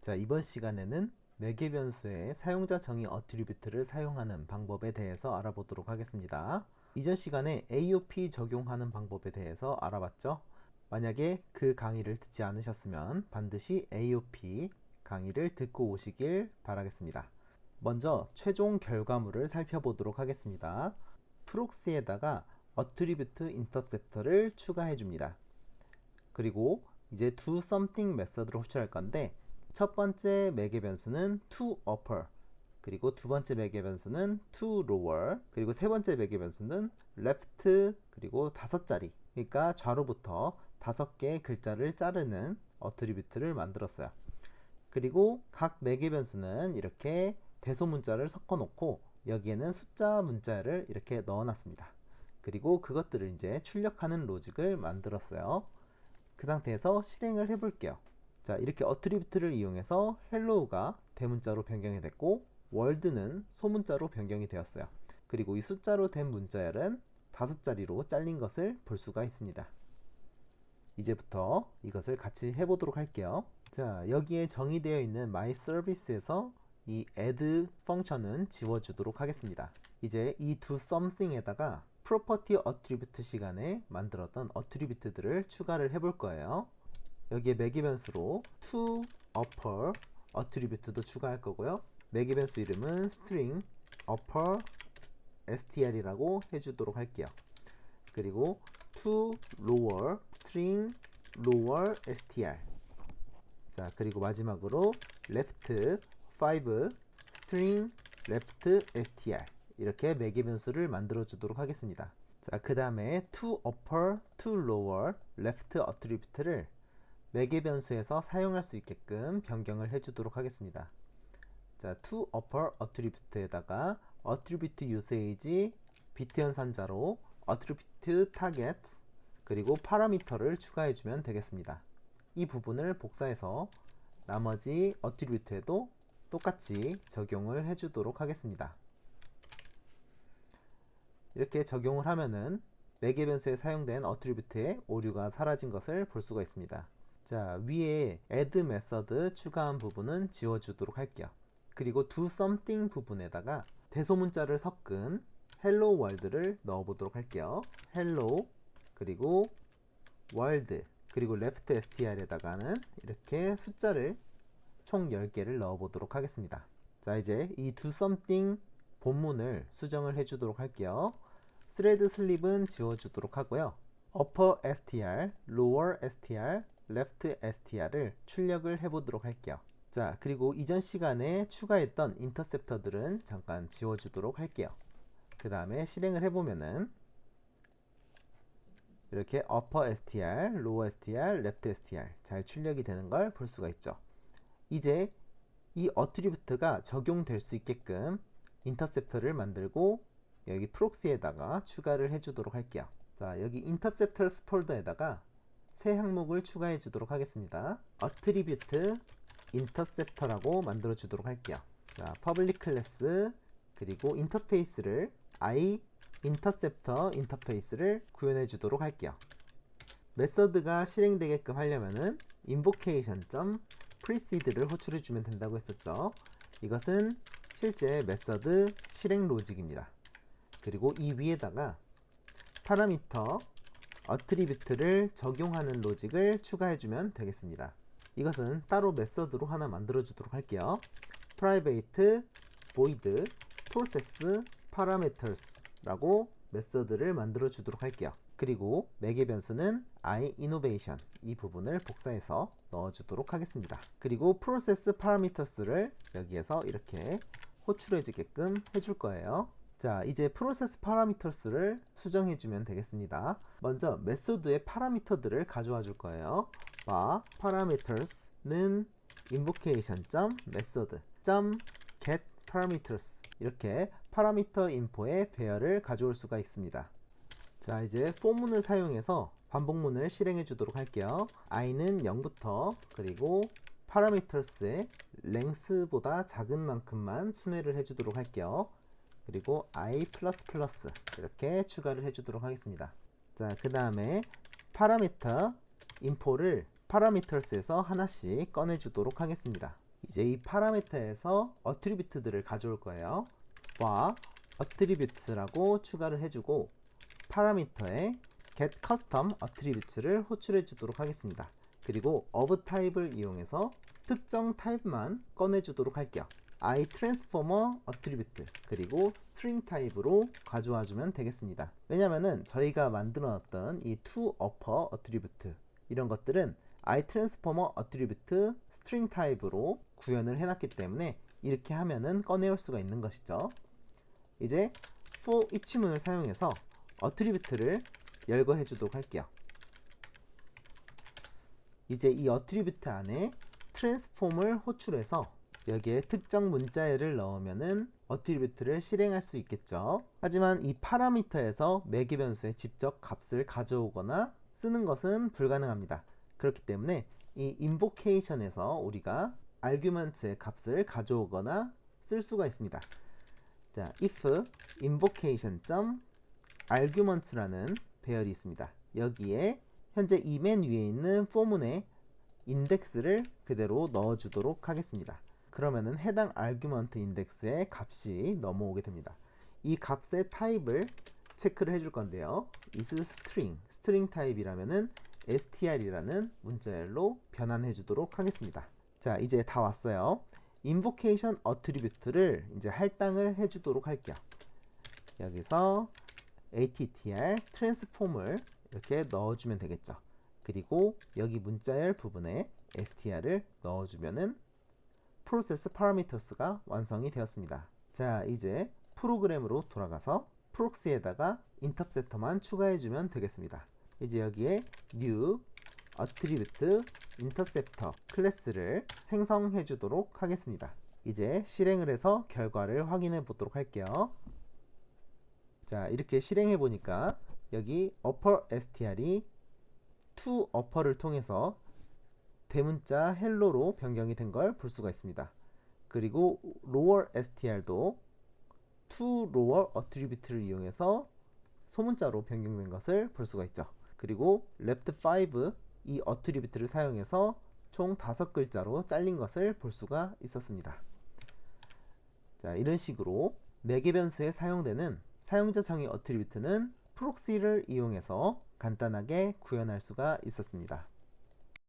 자, 이번 시간에는 매개 변수의 사용자 정의 어트리뷰트를 사용하는 방법에 대해서 알아보도록 하겠습니다. 이전 시간에 AOP 적용하는 방법에 대해서 알아봤죠? 만약에 그 강의를 듣지 않으셨으면 반드시 AOP 강의를 듣고 오시길 바라겠습니다. 먼저 최종 결과물을 살펴보도록 하겠습니다. 프록시에다가 어트리뷰트 인터셉터를 추가해 줍니다. 그리고 이제 do something 메서드를 호출할 건데, 첫 번째 매개 변수는 to upper, 그리고 두 번째 매개 변수는 to lower, 그리고 세 번째 매개 변수는 left, 그리고 다섯 자리, 그러니까 좌로부터 5개의 글자를 자르는 어트리뷰트를 만들었어요. 그리고 각 매개 변수는 이렇게 대소문자를 섞어 놓고 여기에는 숫자 문자를 이렇게 넣어 놨습니다. 그리고 그것들을 이제 출력하는 로직을 만들었어요. 그 상태에서 실행을 해볼게요. 자, 이렇게 어트리뷰트를 이용해서 hello가 대문자로 변경이 됐고 world는 소문자로 변경이 되었어요. 그리고 이 숫자로 된 문자열은 5자리로 잘린 것을 볼 수가 있습니다. 이제부터 이것을 같이 해보도록 할게요. 자, 여기에 정의되어 있는 my service에서 이 add 펑션은 지워주도록 하겠습니다. 이제 이 do something에다가 property attribute 시간에 만들었던 어트리뷰트들을 추가를 해볼 거예요. 여기에 매개 변수로 to upper attribute도 추가할 거고요. 매개 변수 이름은 string upper str이라고 해주도록 할게요. 그리고 to lower string lower str. 자, 그리고 마지막으로 left 5 string left str. 이렇게 매개 변수를 만들어 주도록 하겠습니다. 자, 그 다음에 to upper, to lower, left attribute를 매개 변수에서 사용할 수 있게끔 변경을 해주도록 하겠습니다. 자, to upper attribute에다가 attribute usage 비트 연산자로 attribute target 그리고 파라미터를 추가해주면 되겠습니다. 이 부분을 복사해서 나머지 attribute에도 똑같이 적용을 해주도록 하겠습니다. 이렇게 적용을 하면은 매개 변수에 사용된 어트리뷰트의 오류가 사라진 것을 볼 수가 있습니다. 자, 위에 add 메서드 추가한 부분은 지워주도록 할게요. 그리고 do something 부분에다가 대소문자를 섞은 hello world를 넣어보도록 할게요. hello 그리고 world 그리고 left str에다가는 이렇게 숫자를 총 10개를 넣어보도록 하겠습니다. 자, 이제 이 do something 본문을 수정을 해주도록 할게요. thread sleep은 지워주도록 하고요. upper str, lower str, left str을 출력을 해보도록 할게요. 자, 그리고 이전 시간에 추가했던 인터셉터들은 잠깐 지워주도록 할게요. 그 다음에 실행을 해보면은 이렇게 upper str, lower str, left str 잘 출력이 되는 걸 볼 수가 있죠. 이제 이 어트리뷰트가 적용될 수 있게끔 인터셉터를 만들고 여기 프록시에다가 추가를 해주도록 할게요. 자, 여기 interceptors 폴더에다가 새 항목을 추가해 주도록 하겠습니다. attribute interceptor라고 만들어 주도록 할게요. 자, public class 그리고 인터페이스를 i interceptor 인터페이스를 구현해 주도록 할게요. 메서드가 실행되게끔 하려면은 invocation.preced를 호출해 주면 된다고 했었죠. 이것은 실제 메서드 실행 로직입니다. 그리고 이 위에다가 파라미터 어트리뷰트를 적용하는 로직을 추가해 주면 되겠습니다. 이것은 따로 메서드로 하나 만들어 주도록 할게요. private void process parameters 라고 메서드를 만들어 주도록 할게요. 그리고 매개 변수는 i innovation 이 부분을 복사해서 넣어 주도록 하겠습니다. 그리고 process parameters를 여기에서 이렇게 호출해 주게끔 해줄 거예요. 자, 이제 process parameters를 수정해 주면 되겠습니다. 먼저 메소드의 파라미터들을 가져와 줄 거예요. 바 parameters는 invocation.method.get parameters 이렇게 파라미터 인포의 배열을 가져올 수가 있습니다. 자, 이제 for문을 사용해서 반복문을 실행해 주도록 할게요. i는 0부터 그리고 parameters의 length보다 작은 만큼만 순회를 해 주도록 할게요. 그리고 i++ 이렇게 추가를 해주도록 하겠습니다. 자, 그 다음에 파라미터 인포를 parameters에서 하나씩 꺼내주도록 하겠습니다. 이제 이 파라미터에서 어트리뷰트들을 가져올 거예요. 와 attribute라고 추가를 해주고 파라미터에 get custom attribute를 호출해 주도록 하겠습니다. 그리고 of 타입을 이용해서 특정 타입만 꺼내 주도록 할게요. iTransformer attribute 그리고 string 타입으로 가져와 주면 되겠습니다. 왜냐면은 저희가 만들어 놨던 이 toUpper attribute 이런 것들은 iTransformer attribute string 타입으로 구현을 해놨기 때문에 이렇게 하면은 꺼내올 수가 있는 것이죠. 이제 for each 문을 사용해서 attribute를 열거해 주도록 할게요. 이제 이 attribute 안에 transform을 호출해서 여기에 특정 문자열을 넣으면은 attribute를 실행할 수 있겠죠. 하지만 이 파라미터에서 매개 변수에 직접 값을 가져오거나 쓰는 것은 불가능합니다. 그렇기 때문에 이 invocation에서 우리가 argument의 값을 가져오거나 쓸 수가 있습니다. 자, if invocation.arguments라는 배열이 있습니다. 여기에 현재 이 맨 위에 있는 for문의 인덱스를 그대로 넣어주도록 하겠습니다. 그러면은 해당 아규먼트 인덱스의 값이 넘어오게 됩니다. 이 값의 타입을 체크를 해줄 건데요. is string 타입이라면은 str이라는 문자열로 변환해 주도록 하겠습니다. 자, 이제 다 왔어요. invocation attribute를 이제 할당을 해 주도록 할게요. 여기서 attr transform을 이렇게 넣어주면 되겠죠. 그리고 여기 문자열 부분에 str을 넣어주면은 프로세스 파라미터스가 완성이 되었습니다. 자, 이제 프로그램으로 돌아가서 프록시에다가 인터셉터만 추가해주면 되겠습니다. 이제 여기에 new attribute interceptor 클래스를 생성해 주도록 하겠습니다. 이제 실행을 해서 결과를 확인해 보도록 할게요. 자, 이렇게 실행해 보니까 여기 upper str이 to upper를 통해서 대문자 헬로로 변경이 된 걸 볼 수가 있습니다. 그리고 lower str도 to lower attribute를 이용해서 소문자로 변경된 것을 볼 수가 있죠. 그리고 left 5 이 attribute를 사용해서 총 5글자로 잘린 것을 볼 수가 있었습니다. 자, 이런 식으로 매개 변수에 사용되는 사용자 정의 attribute는 프록시를 이용해서 간단하게 구현할 수가 있었습니다.